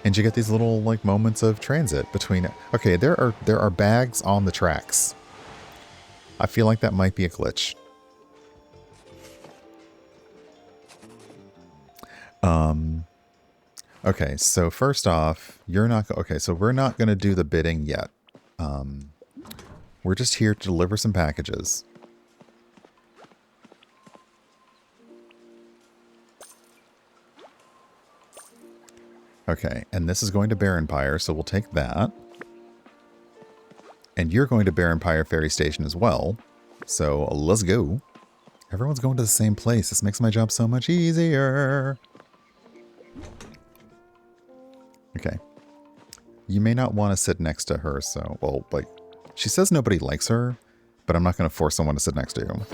And you get these little like moments of transit between. Okay, there are bags on the tracks. I feel like that might be a glitch. Okay, so first off, you're not okay. So we're not going to do the bidding yet. We're just here to deliver some packages. Okay, and this is going to Baronpire, so we'll take that. And you're going to Baronpire Ferry Station as well. So let's go. Everyone's going to the same place. This makes my job so much easier. Okay. You may not want to sit next to her, so, well, like, she says nobody likes her, but I'm not going to force someone to sit next to you.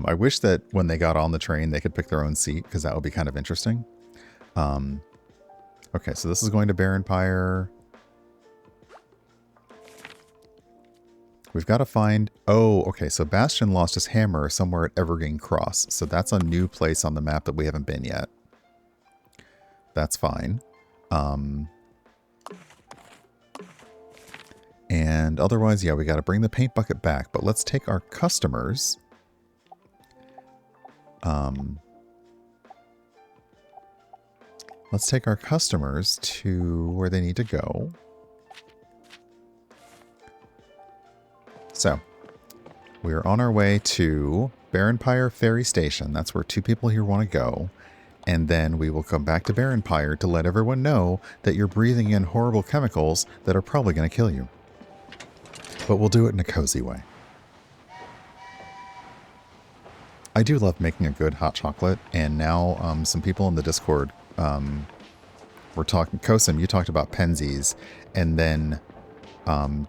I wish that when they got on the train, they could pick their own seat, because that would be kind of interesting. Okay, so this is going to Baronpire. We've got to find... Oh, okay, so Bastion lost his hammer somewhere at Evergreen Cross. So that's a new place on the map that we haven't been yet. That's fine. And otherwise, yeah, we got to bring the paint bucket back. But let's take our customers... let's take our customers to where they need to go. So, we are on our way to Baronpire Ferry Station. That's where two people here want to go. And then we will come back to Baronpire to let everyone know that you're breathing in horrible chemicals that are probably going to kill you. But we'll do it in a cozy way. I do love making a good hot chocolate, and now some people in the Discord were talking. Kosim, you talked about Penzies, and then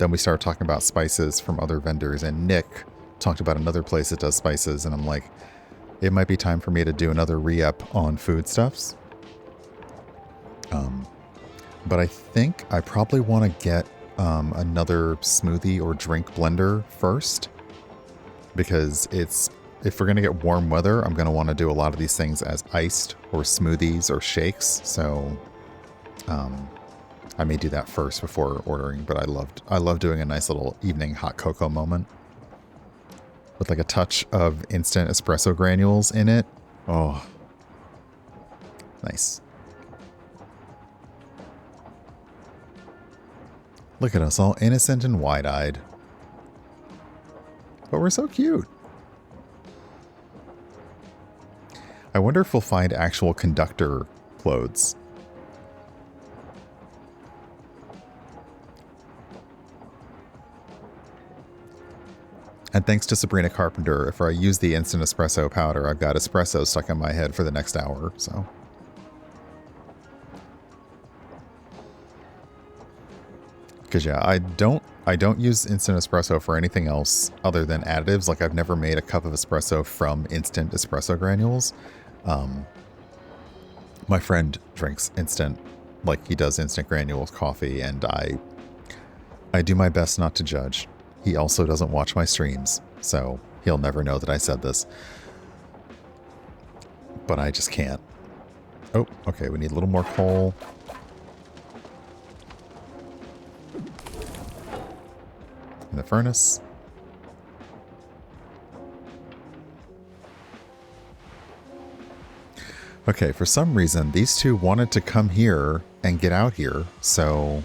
we started talking about spices from other vendors, and Nick talked about another place that does spices, and I'm like, it might be time for me to do another re-up on foodstuffs. But I think I probably want to get another smoothie or drink blender first, because if we're going to get warm weather, I'm going to want to do a lot of these things as iced or smoothies or shakes. So I may do that first before ordering, but I love doing a nice little evening hot cocoa moment with like a touch of instant espresso granules in it. Oh, nice. Look at us all innocent and wide-eyed. But we're so cute. I wonder if we'll find actual conductor clothes. And thanks to Sabrina Carpenter, if I use the instant espresso powder, I've got espresso stuck in my head for the next hour, so. Because yeah, I don't use instant espresso for anything else other than additives. Like I've never made a cup of espresso from instant espresso granules. My friend drinks instant, like he does instant granules coffee, and I do my best not to judge. He also doesn't watch my streams, so he'll never know that I said this. But I just can't. Oh, okay, we need a little more coal. In the furnace. Okay, for some reason, these two wanted to come here and get out here, so...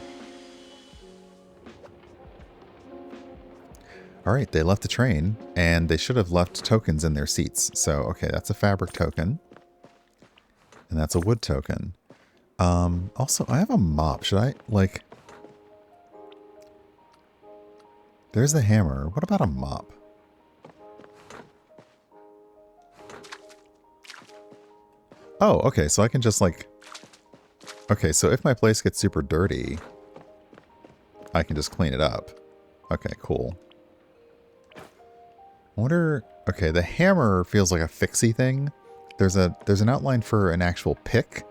Alright, they left the train, and they should have left tokens in their seats. So, okay, that's a fabric token. And that's a wood token. Also, I have a mop. Should I, like... There's the hammer. What about a mop? Oh, okay, so I can just, like... Okay, so if my place gets super dirty, I can just clean it up. Okay, cool. I wonder... Okay, the hammer feels like a fixie thing. There's an outline for an actual pick,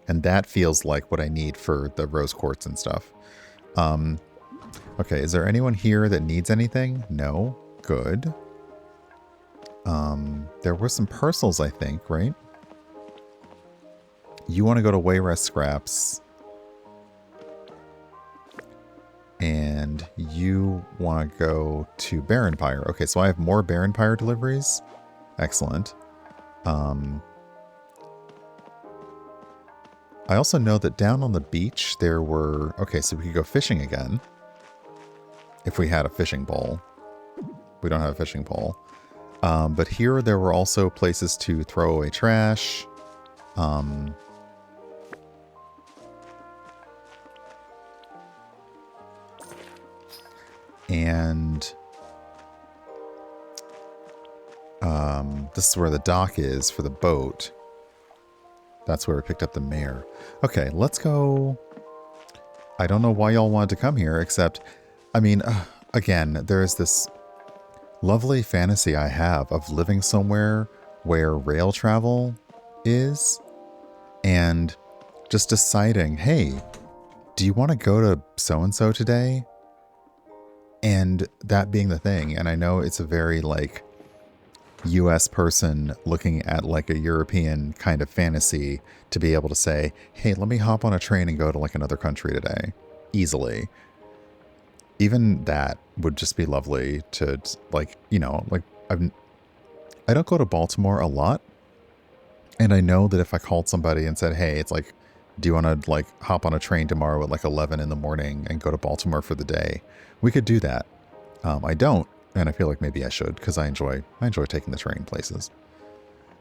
and that feels like what I need for the rose quartz and stuff. Okay, is there anyone here that needs anything? No. Good. There were some parcels, I think, right? You want to go to Wayrest Scraps. And you want to go to Barren Pyre. Okay, so I have more Barren Pyre deliveries. Excellent. I also know that down on the beach there were... Okay, so we could go fishing again. If we had a fishing pole. We don't have a fishing pole. But here there were also places to throw away trash. And this is where the dock is for the boat. That's where we picked up the mare. Okay, let's go. I don't know why y'all wanted to come here, except, I mean, again, there's this lovely fantasy I have of living somewhere where rail travel is, and just deciding, hey, do you want to go to so-and-so today? And that being the thing, and I know it's a very, like, US person looking at, like, a European kind of fantasy to be able to say, hey, let me hop on a train and go to, like, another country today. Easily. Even that would just be lovely to, like, you know, like, I don't go to Baltimore a lot, and I know that if I called somebody and said, hey, it's like, do you want to, like, hop on a train tomorrow at, like, 11 in the morning and go to Baltimore for the day? We could do that. I don't, and I feel like maybe I should, because I enjoy taking the train places.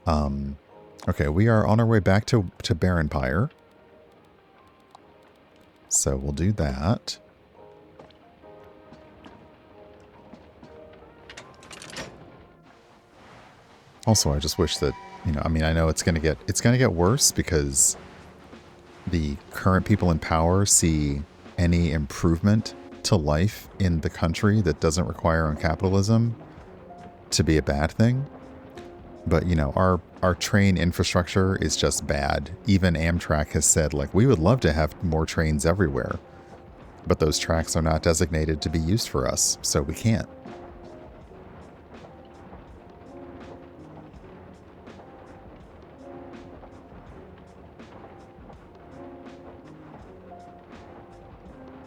Okay, we are on our way back to Barren Pyre. So we'll do that. Also, I just wish that, you know, I mean, I know it's gonna get worse because the current people in power see any improvement to life in the country that doesn't require on capitalism to be a bad thing. But, you know, our train infrastructure is just bad. Even Amtrak has said, like, we would love to have more trains everywhere, but those tracks are not designated to be used for us, so we can't.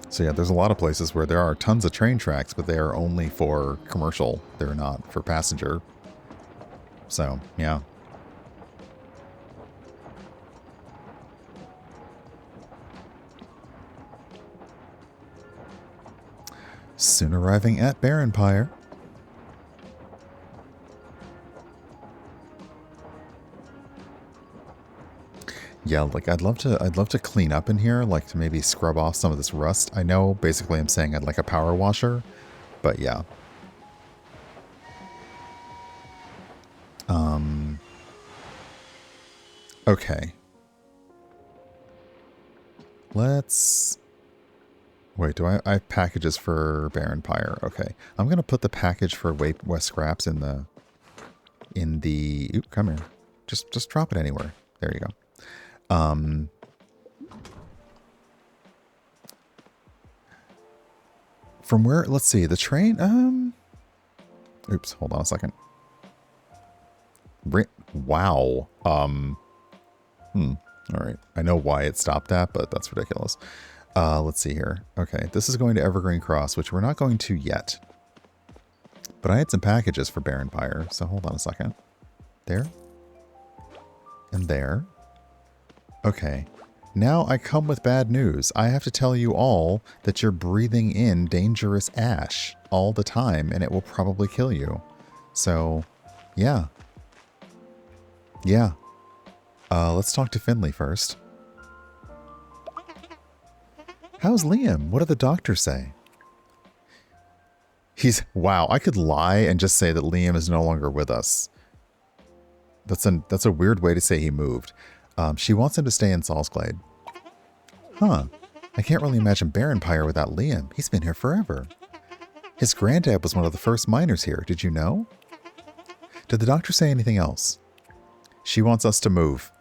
So yeah, there's a lot of places where there are tons of train tracks, but they are only for commercial. They're not for passenger. So, yeah. Soon arriving at Barren Pyre. Yeah, like I'd love to clean up in here, like to maybe scrub off some of this rust. I know basically I'm saying I'd like a power washer, but yeah. Okay. Let's wait, do I have packages for Barren Pyre? Okay. I'm gonna put the package for West Scraps in the oop, come here. Just drop it anywhere. There you go. From where, let's see, the train, oops, hold on a second. Wow. All right. I know why it stopped that, but that's ridiculous. Let's see here. Okay, this is going to Evergreen Cross, which we're not going to yet. But I had some packages for Barren Pyre, so hold on a second. There. And there. Okay. Now I come with bad news. I have to tell you all that you're breathing in dangerous ash all the time, and it will probably kill you. So, yeah. Yeah. Let's talk to Finley first. How's Liam? What did the doctor say? Wow, I could lie and just say that Liam is no longer with us. That's a weird way to say he moved. She wants him to stay in Salisglade. Huh. I can't really imagine Barren Pyre without Liam. He's been here forever. His granddad was one of the first miners here. Did you know? Did the doctor say anything else? She wants us to move.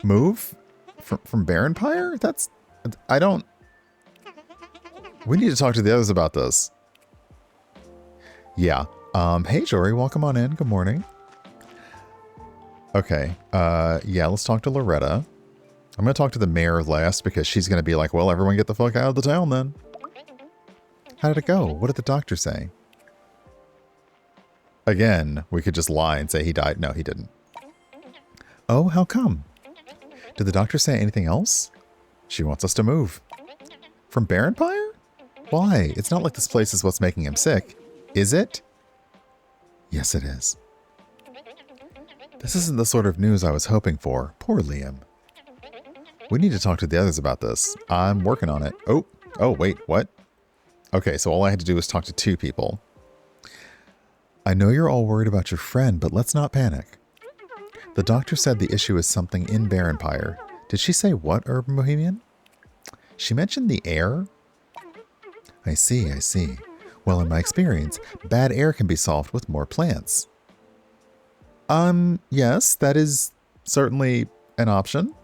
Move? From Barren Pyre? I don't... We need to talk to the others about this. Yeah. Hey, Jory, welcome on in. Good morning. Okay. Yeah, let's talk to Loretta. I'm going to talk to the mayor last because she's going to be like, well, everyone get the fuck out of the town then. How did it go? What did the doctor say? Again, we could just lie and say he died. No, he didn't. Oh, how come? Did the doctor say anything else? She wants us to move. From Baronpire? Why? It's not like this place is what's making him sick. Is it? Yes, it is. This isn't the sort of news I was hoping for. Poor Liam. We need to talk to the others about this. I'm working on it. Oh, wait, what? Okay, so all I had to do was talk to 2 people. I know you're all worried about your friend, but let's not panic. The doctor said the issue is something in Baronpire. Did she say what, Urban Bohemian? She mentioned the air? I see, I see. Well, in my experience, bad air can be solved with more plants. Yes, that is certainly an option.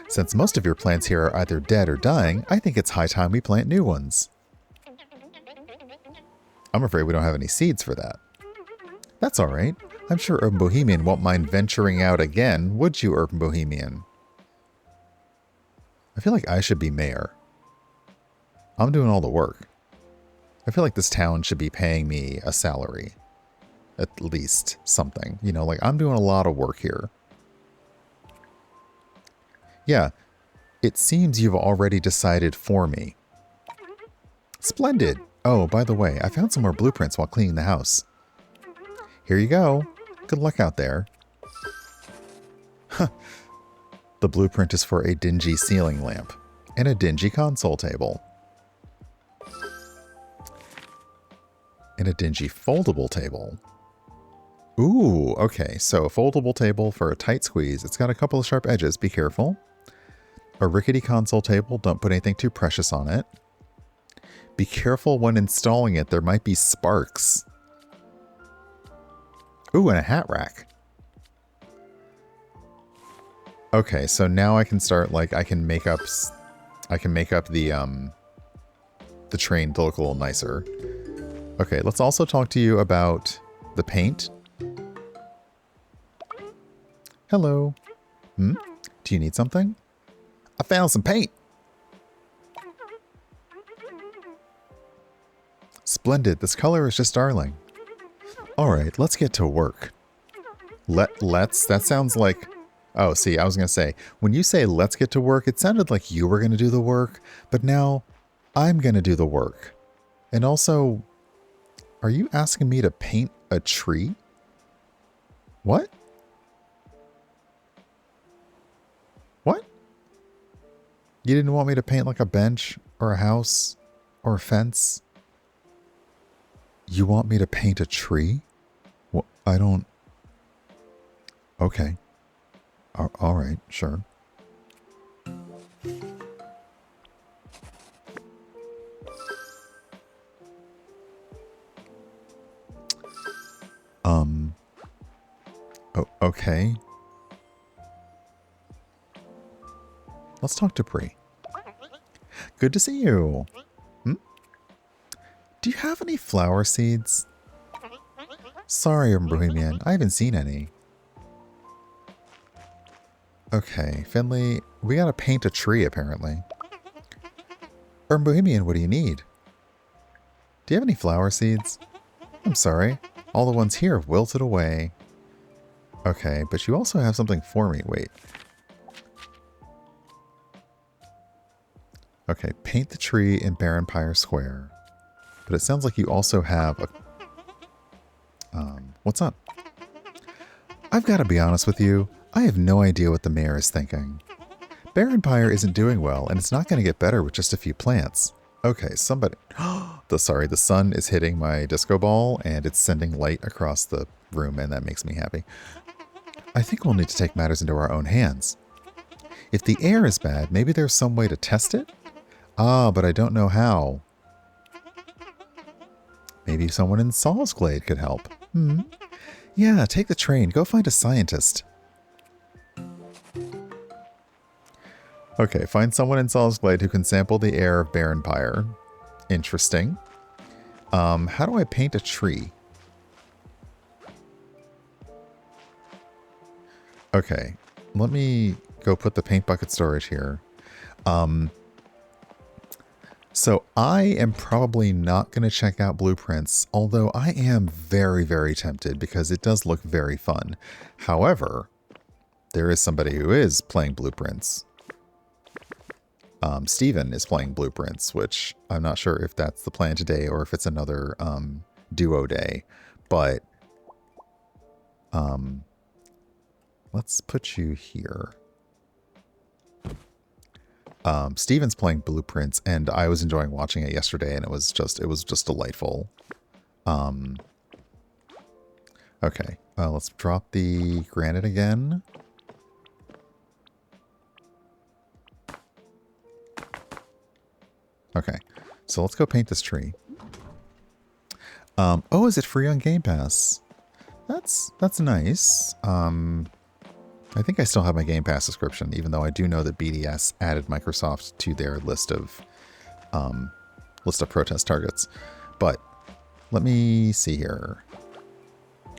Since most of your plants here are either dead or dying, I think it's high time we plant new ones. I'm afraid we don't have any seeds for that. That's all right. I'm sure Urban Bohemian won't mind venturing out again, would you, Urban Bohemian? I feel like I should be mayor. I'm doing all the work. I feel like this town should be paying me a salary. At least something. You know, like I'm doing a lot of work here. Yeah, it seems you've already decided for me. Splendid. Oh, by the way, I found some more blueprints while cleaning the house. Here you go. Good luck out there. Huh. The blueprint is for a dingy ceiling lamp and a dingy console table. And a dingy foldable table. Ooh, okay. So a foldable table for a tight squeeze. It's got a couple of sharp edges. Be careful. A rickety console table. Don't put anything too precious on it. Be careful when installing it. There might be sparks. Ooh, and a hat rack. Okay, so now I can start, like, I can make up the train to look a little nicer. Okay, let's also talk to you about the paint. Hello. Do you need something? I found some paint. Splendid. This color is just darling. All right, let's get to work. Let's, that sounds like, oh, see, I was going to say, when you say let's get to work, it sounded like you were going to do the work, but now I'm going to do the work. And also, are you asking me to paint a tree? What? What? You didn't want me to paint like a bench or a house or a fence? You want me to paint a tree? Well, I don't... Okay. All right, sure. Oh, okay. Let's talk to Bree. Good to see you. Do you have any flower seeds? Sorry, Bohemian, I haven't seen any. Okay, Finley, we gotta paint a tree, apparently. Bohemian, what do you need? Do you have any flower seeds? I'm sorry, all the ones here have wilted away. Okay, but you also have something for me, wait. Okay, paint the tree in Baronpire Square. But it sounds like you also have a... what's up? I've got to be honest with you. I have no idea what the mayor is thinking. Baronpire isn't doing well, and it's not going to get better with just a few plants. Okay, somebody... the sun is hitting my disco ball, and it's sending light across the room, and that makes me happy. I think we'll need to take matters into our own hands. If the air is bad, maybe there's some way to test it? Ah, but I don't know how. Maybe someone in Salisglade could help. Yeah, take the train. Go find a scientist. Okay, find someone in Salisglade who can sample the air of Baronpire. Interesting. How do I paint a tree? Okay, let me go put the paint bucket storage here. So I am probably not going to check out Blueprints, although I am very, very tempted because it does look very fun. However, there is somebody who is playing Blueprints. Steven is playing Blueprints, which I'm not sure if that's the plan today or if it's another duo day. But let's put you here. Steven's playing Blueprints, and I was enjoying watching it yesterday, and it was just delightful. Okay, let's drop the granite again. Okay, so let's go paint this tree. Oh, is it free on Game Pass? That's nice. I think I still have my Game Pass subscription, even though I do know that BDS added Microsoft to their list of protest targets. But let me see here.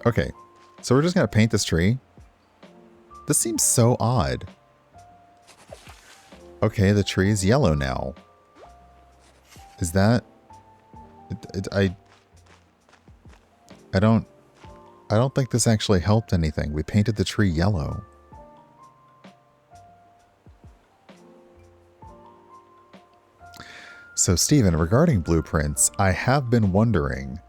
Okay, so we're just gonna paint this tree. This seems so odd. Okay, the tree is yellow now. Is that? I don't think this actually helped anything. We painted the tree yellow. So Steven, regarding Blueprints, I have been wondering.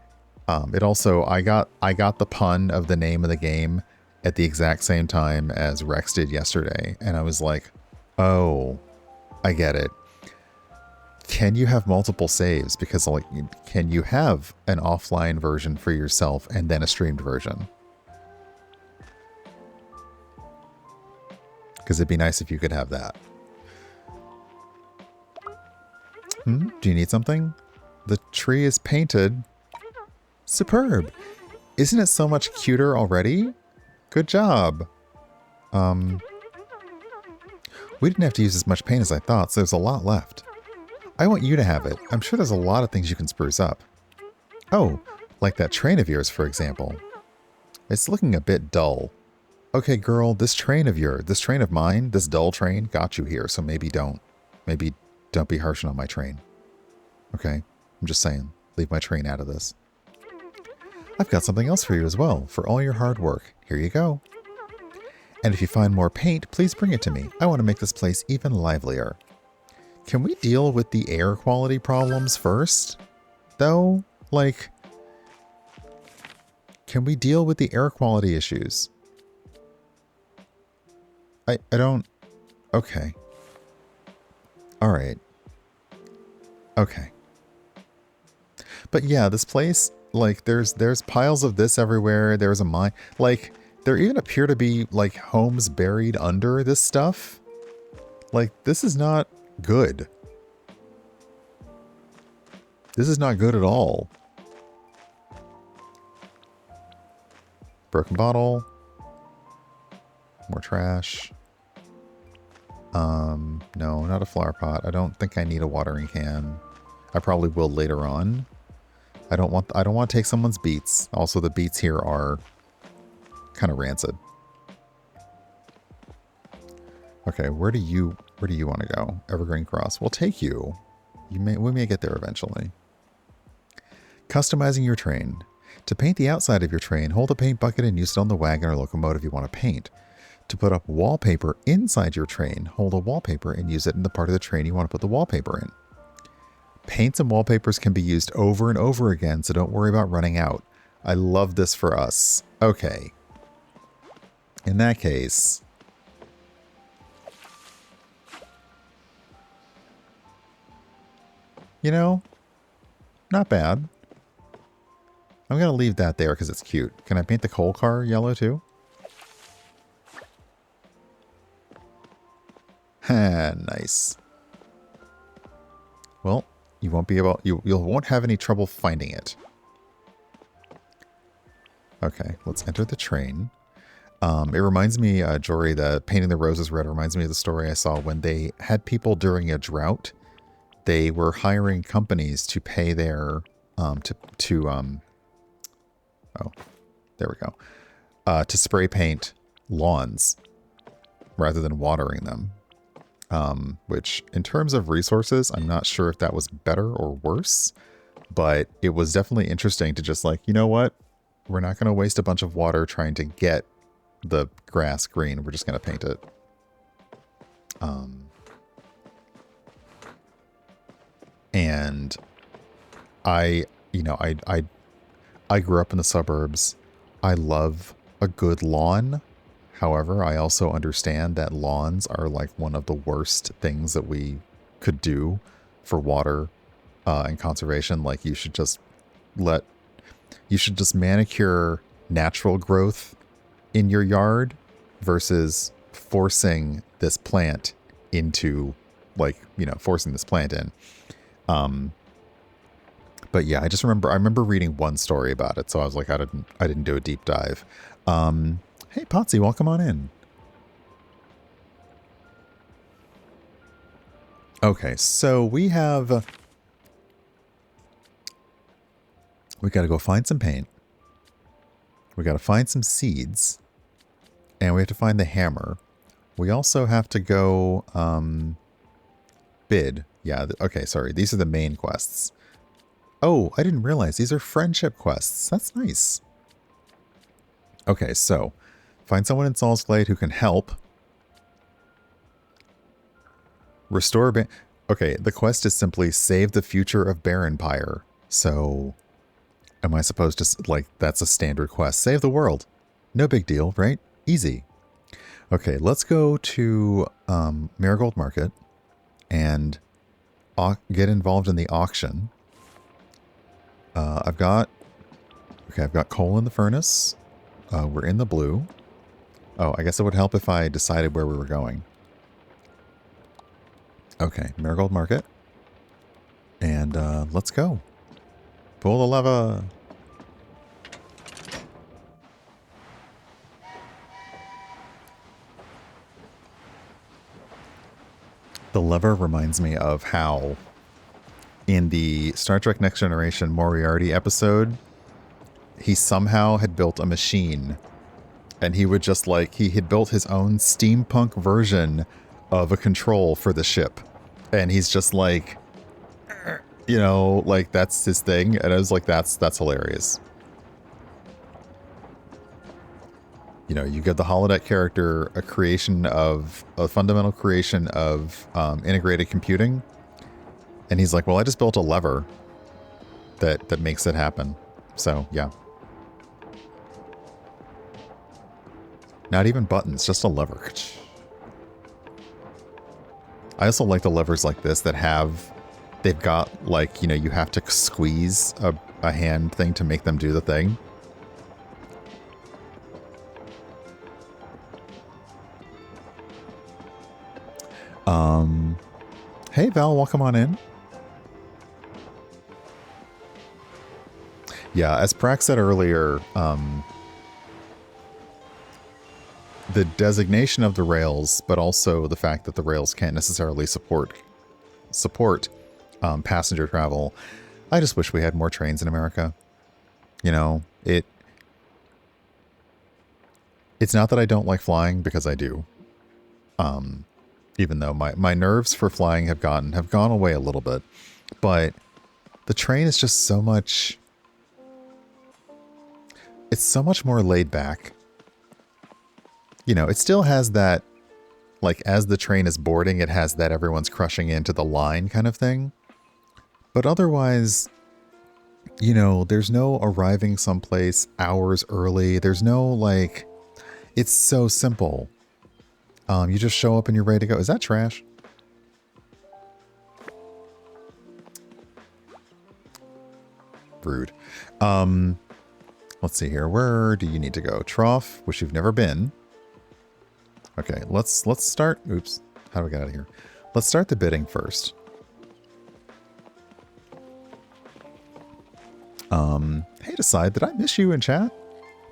It also I got the pun of the name of the game at the exact same time as Rex did yesterday, and I was like, oh, I get it. Can you have multiple saves? Because like, can you have an offline version for yourself and then a streamed version? Because it'd be nice if you could have that. Do you need something? The tree is painted. Superb. Isn't it so much cuter already? Good job. We didn't have to use as much paint as I thought, so there's a lot left. I want you to have it. I'm sure there's a lot of things you can spruce up. Oh, like that train of yours, for example. It's looking a bit dull. Okay, girl, this train of mine, this dull train got you here, so maybe don't be harshing on my train. Okay? I'm just saying, leave my train out of this. I've got something else for you as well, for all your hard work. Here you go. And if you find more paint, please bring it to me. I want to make this place even livelier. Can we deal with the air quality problems first? Though, like, can we deal with the air quality issues? I don't... Okay. Alright. Okay. But yeah, this place, like, there's piles of this everywhere. There's a mine. Like, there even appear to be, like, homes buried under this stuff. Like, this is not good. This is not good at all. Broken bottle. More trash. No, not a flower pot. I don't think I need a watering can. I probably will later on. I don't want to take someone's beets. Also, the beets here are kind of rancid. Okay, where do you want to go? Evergreen Cross. We'll take you. We may get there eventually. Customizing your train. To paint the outside of your train, hold a paint bucket and use it on the wagon or locomotive you want to paint. To put up wallpaper inside your train, hold a wallpaper and use it in the part of the train you want to put the wallpaper in. Paints and wallpapers can be used over and over again, so don't worry about running out. I love this for us. Okay. In that case... You know, not bad. I'm going to leave that there because it's cute. Can I paint the coal car yellow too? Ha, nice. Well, you won't be able, you won't have any trouble finding it. Okay, let's enter the train. It reminds me, Jory, the painting the roses red reminds me of the story I saw when they had people during a drought. They were hiring companies to pay their, oh, there we go. To spray paint lawns rather than watering them. Which in terms of resources, I'm not sure if that was better or worse, but it was definitely interesting to just like, you know what? We're not going to waste a bunch of water trying to get the grass green. We're just going to paint it. And I grew up in the suburbs. I love a good lawn. However, I also understand that lawns are like one of the worst things that we could do for water and conservation. Like you should just manicure natural growth in your yard versus forcing this plant into forcing this plant in. But yeah, I remember reading one story about it. So I was like, I didn't do a deep dive. Hey, Potsy, welcome on in. Okay, so we got to go find some paint. We got to find some seeds. And we have to find the hammer. We also have to go bid. Yeah, okay, sorry. These are the main quests. Oh, I didn't realize these are friendship quests. That's nice. Okay, so find someone in Saul's Glade who can help. Restore... Okay, the quest is simply save the future of Baronpire. So, am I supposed to... Like, that's a standard quest. Save the world. No big deal, right? Easy. Okay, let's go to Marigold Market and get involved in the auction. I've got coal in the furnace. We're in the blue. Oh, I guess it would help if I decided where we were going. Okay, Marigold Market. And let's go. Pull the lever. The lever reminds me of how in the Star Trek Next Generation Moriarty episode, he somehow had built a machine and he would just like, he had built his own steampunk version of a control for the ship. And he's just like, you know, like that's his thing. And I was like, that's hilarious. You know, you give the holodeck character a fundamental creation of integrated computing. And he's like, well, I just built a lever that makes it happen. So, yeah. Not even buttons, just a lever. I also like the levers like this that they've got like, you know, you have to squeeze a hand thing to make them do the thing. Hey Val, welcome on in. Yeah, as Prax said earlier, the designation of the rails, but also the fact that the rails can't necessarily support passenger travel. I just wish we had more trains in America. You know, it's not that I don't like flying, because I do. Even though my nerves for flying have gone away a little bit, but the train is just so much. It's so much more laid back. You know, it still has that, like, as the train is boarding, it has that everyone's crushing into the line kind of thing. But otherwise, you know, there's no arriving someplace hours early. There's no, like, it's so simple. You just show up and you're ready to go. Is that trash? Rude. Let's see here. Where do you need to go? Trough, which you've never been. Okay, let's start. Oops. How do we get out of here? Let's start the bidding first. Hey, Decide, did I miss you in chat?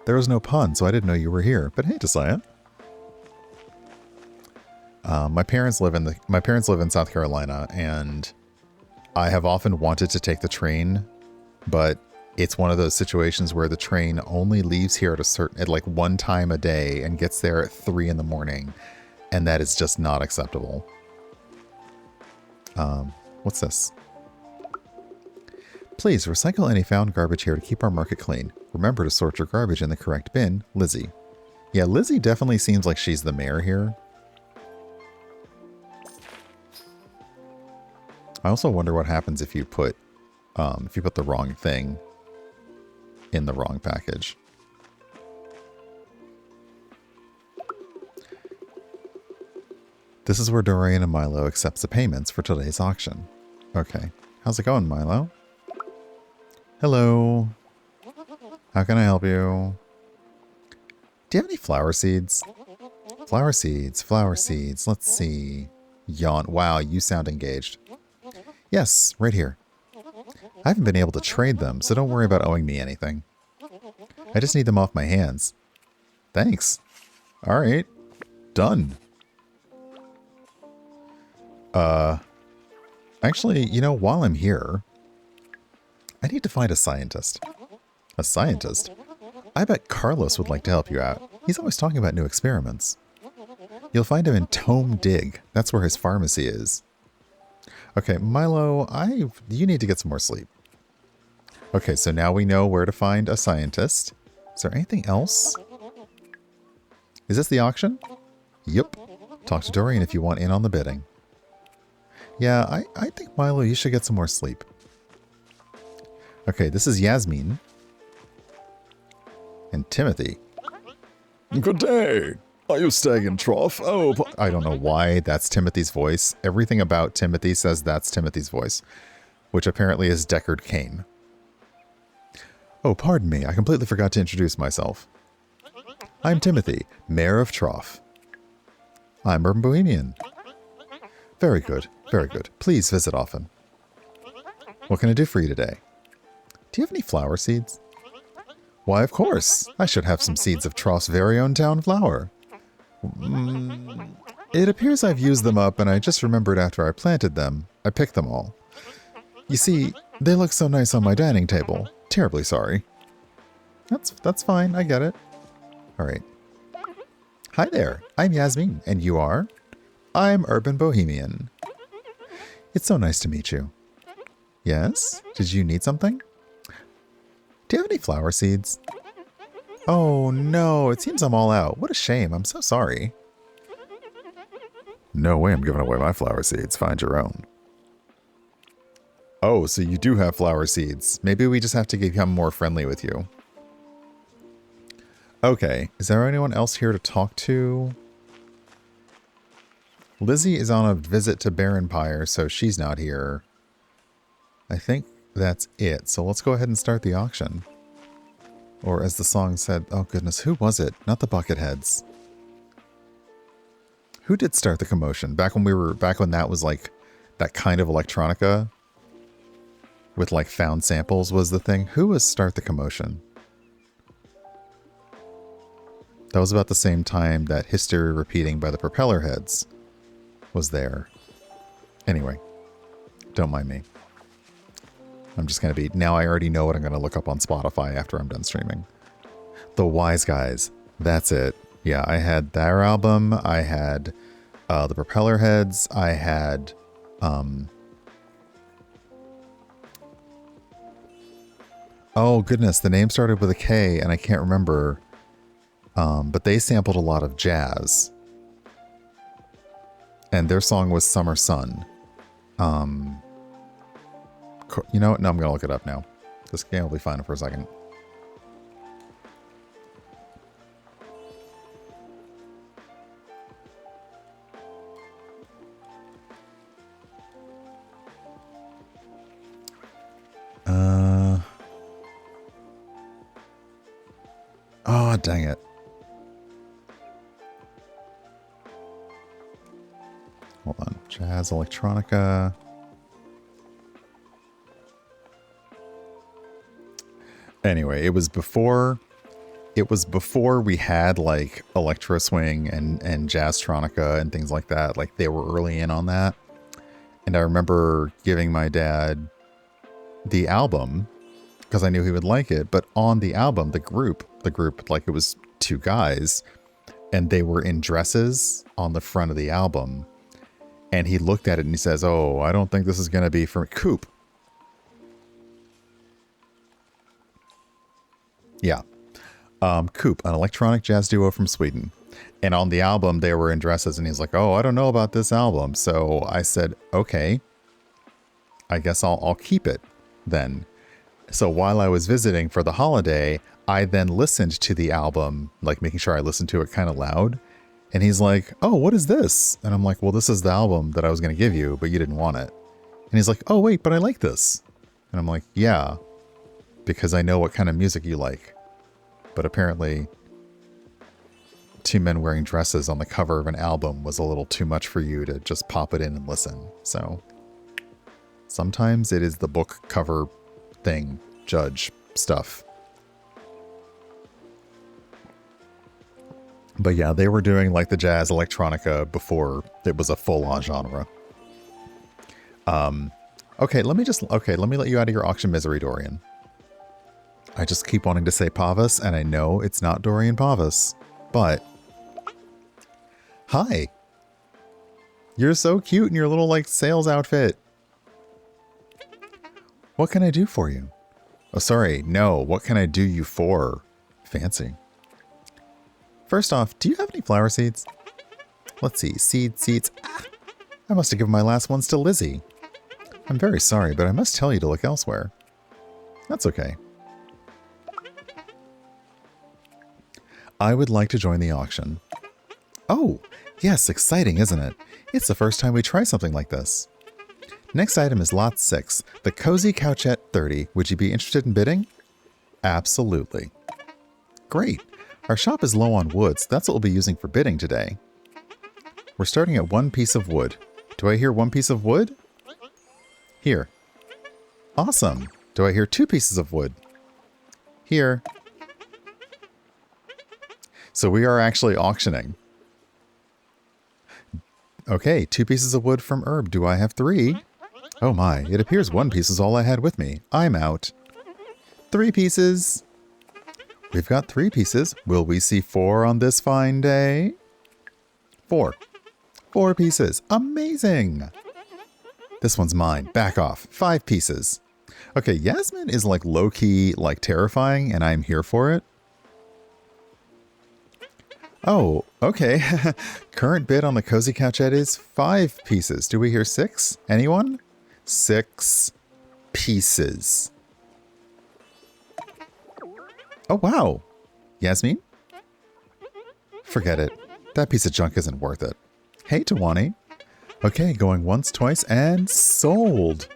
There was no pun, so I didn't know you were here. But hey, Decide. My parents live in South Carolina, and I have often wanted to take the train, but it's one of those situations where the train only leaves here at like one time a day and gets there at 3 in the morning. And that is just not acceptable. What's this? Please recycle any found garbage here to keep our market clean. Remember to sort your garbage in the correct bin, Lizzie. Yeah, Lizzie definitely seems like she's the mayor here. I also wonder what happens if you put the wrong thing in the wrong package. This is where Dorian and Milo accepts the payments for today's auction. Okay. How's it going, Milo? Hello. How can I help you? Do you have any flower seeds? Flower seeds, flower seeds. Let's see. Yawn. Wow, you sound engaged. Yes, right here. I haven't been able to trade them, so don't worry about owing me anything. I just need them off my hands. Thanks. All right. Done. Actually, you know, while I'm here, I need to find a scientist. A scientist? I bet Carlos would like to help you out. He's always talking about new experiments. You'll find him in Tome Dig. That's where his pharmacy is. Okay, Milo, you need to get some more sleep. Okay, so now we know where to find a scientist. Is there anything else? Is this the auction? Yep. Talk to Dorian if you want in on the bidding. Yeah, I think, Milo, you should get some more sleep. Okay, this is Yasmin. And Timothy. Good day. Are you staying in Trough? Oh, I don't know why that's Timothy's voice. Everything about Timothy says that's Timothy's voice, which apparently is Deckard Cain. Oh, pardon me. I completely forgot to introduce myself. I'm Timothy, Mayor of Trough. I'm Urban Bohemian. Very good. Very good. Please visit often. What can I do for you today? Do you have any flower seeds? Why, of course. I should have some seeds of Trough's very own town flower. It appears I've used them up, and I just remembered after I planted them. I picked them all. You see, they look so nice on my dining table. Terribly sorry. That's fine. I get it. All right. Hi there. I'm Yasmin, and you are? I'm Urban Bohemian. It's so nice to meet you. Yes? Did you need something? Do you have any flower seeds? Oh no, it seems I'm all out. What a shame. I'm so sorry. No way I'm giving away my flower seeds. Find your own. Oh, so you do have flower seeds. Maybe we just have to become more friendly with you. Okay, is there anyone else here to talk to? Lizzie is on a visit to Baronpire, so she's not here. I think that's it. So let's go ahead and start the auction. Or as the song said, oh goodness, who was it? Not the Bucketheads. Who did start the commotion? Back when that was like that kind of electronica with like found samples was the thing. Who was start the commotion? That was about the same time that History Repeating by the Propellerheads was there. Anyway, don't mind me. I'm just going to be... Now I already know what I'm going to look up on Spotify after I'm done streaming. The Wise Guys. That's it. Yeah, I had their album. I had the Propellerheads. I had... Oh, goodness. The name started with a K, and I can't remember. But they sampled a lot of jazz. And their song was Summer Sun. You know what? No, I'm going to look it up now. This game will be fine for a second. Oh, dang it. Hold on. Jazz Electronica. Anyway, it was before we had like Electro Swing and Jazztronica and things like that. Like they were early in on that. And I remember giving my dad the album because I knew he would like it. But on the album, the group, like it was two guys, and they were in dresses on the front of the album. And he looked at it and he says, "Oh, I don't think this is going to be for Coop." Yeah. Coop, an electronic jazz duo from Sweden. And on the album, they were in dresses, and he's like, "Oh, I don't know about this album." So I said, "Okay, I guess I'll keep it then." So while I was visiting for the holiday, I then listened to the album, like making sure I listened to it kind of loud. And he's like, "Oh, what is this?" And I'm like, "Well, this is the album that I was going to give you, but you didn't want it." And he's like, "Oh, wait, but I like this." And I'm like, "Yeah, because I know what kind of music you like." But apparently, two men wearing dresses on the cover of an album was a little too much for you to just pop it in and listen. So sometimes it is the book cover thing, judge stuff. But yeah, they were doing like the jazz electronica before it was a full-on genre. Okay, let me let you out of your auction misery, Dorian. I just keep wanting to say Pavas, and I know it's not Dorian Pavas, but hi. You're so cute in your little like sales outfit. What can I do for you? Oh, sorry, no, what can I do you for? Fancy. First off, do you have any flower seeds? Let's see, seeds. Ah, I must have given my last ones to Lizzie. I'm very sorry, but I must tell you to look elsewhere. That's okay. I would like to join the auction. Oh, yes, exciting, isn't it? It's the first time we try something like this. Next item is lot 6, the Cozy Couchette 30. Would you be interested in bidding? Absolutely. Great. Our shop is low on wood, so that's what we'll be using for bidding today. We're starting at 1 piece of wood. Do I hear 1 piece of wood? Here. Awesome. Do I hear 2 pieces of wood? Here. So we are actually auctioning. Okay, 2 pieces of wood from Herb. Do I have 3? Oh my, it appears 1 piece is all I had with me. I'm out. 3 pieces. We've got 3 pieces. Will we see 4 on this fine day? 4. 4 pieces. Amazing. This one's mine. Back off. 5 pieces. Okay, Yasmin is like low-key, like terrifying, and I'm here for it. Oh, okay. Current bid on the Cozy Couchette is 5 pieces. Do we hear 6? Anyone? 6 pieces. Oh, wow. Yasmin? Forget it. That piece of junk isn't worth it. Hey, Tawani. Okay, going once, twice, and sold.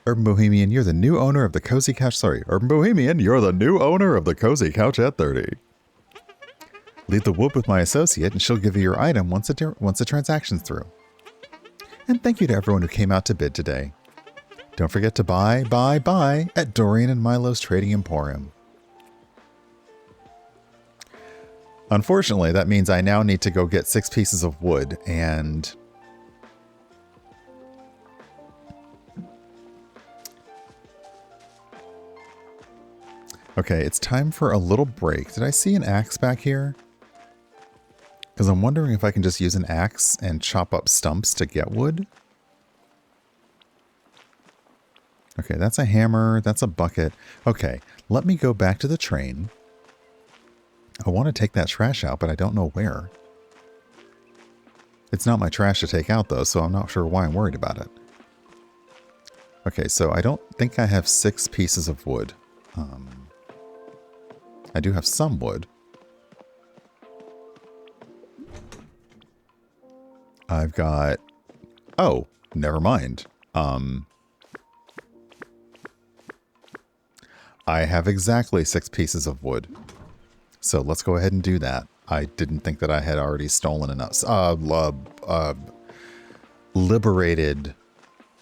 Urban Bohemian, you're the new owner of the Cozy Couch. Sorry, Urban Bohemian, you're the new owner of the Cozy Couchette 30. Leave the whoop with my associate, and she'll give you your item once the transaction's through. And thank you to everyone who came out to bid today. Don't forget to buy at Dorian and Milo's Trading Emporium. Unfortunately, that means I now need to go get 6 pieces of wood, and okay, it's time for a little break. Did I see an axe back here? Because I'm wondering if I can just use an axe and chop up stumps to get wood. Okay, that's a hammer. That's a bucket. Okay, let me go back to the train. I want to take that trash out, but I don't know where. It's not my trash to take out, though, so I'm not sure why I'm worried about it. Okay, so I don't think I have 6 pieces of wood. I do have some wood. I've got... Oh, never mind. I have exactly 6 pieces of wood. So let's go ahead and do that. I didn't think that I had already stolen enough. Liberated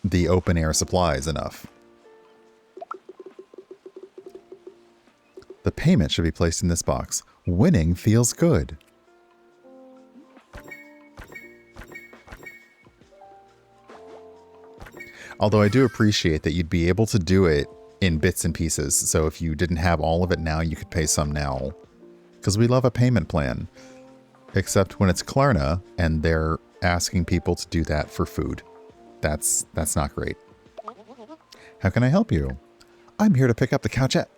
the open air supplies enough. The payment should be placed in this box. Winning feels good. Although I do appreciate that you'd be able to do it in bits and pieces. So if you didn't have all of it now, you could pay some now. Because we love a payment plan. except when it's Klarna and they're asking people to do that for food. That's not great. How can I help you? I'm here to pick up the couchette.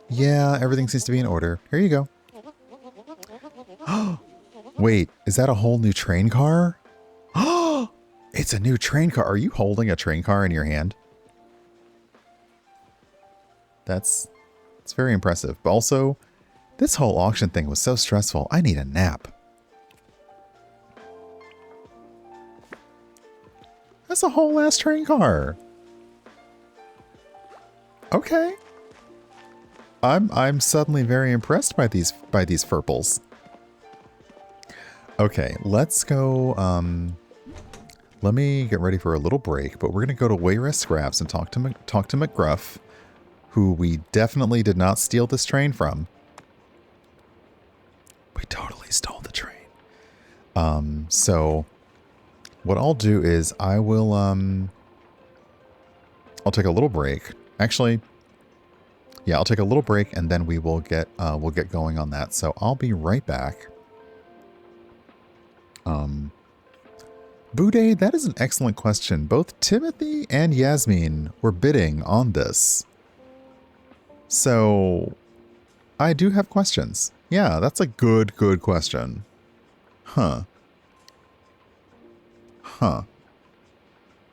Yeah, everything seems to be in order. Here you go. Wait, is that a whole new train car? It's a new train car. Are you holding a train car in your hand? It's very impressive. But also, this whole auction thing was so stressful. I need a nap. That's a whole ass train car. Okay. I'm suddenly very impressed by these furples. Okay, let's go. Let me get ready for a little break, but we're gonna go to Wayrest Scraps and talk to McGruff, who we definitely did not steal this train from. We totally stole the train. So what I'll do is I will I'll take a little break. Actually, yeah, I'll take a little break and then we'll get going on that. So I'll be right back. Boudet, that is an excellent question. Both Timothy and Yasmin were bidding on this. So I do have questions. Yeah, that's a good question. Huh.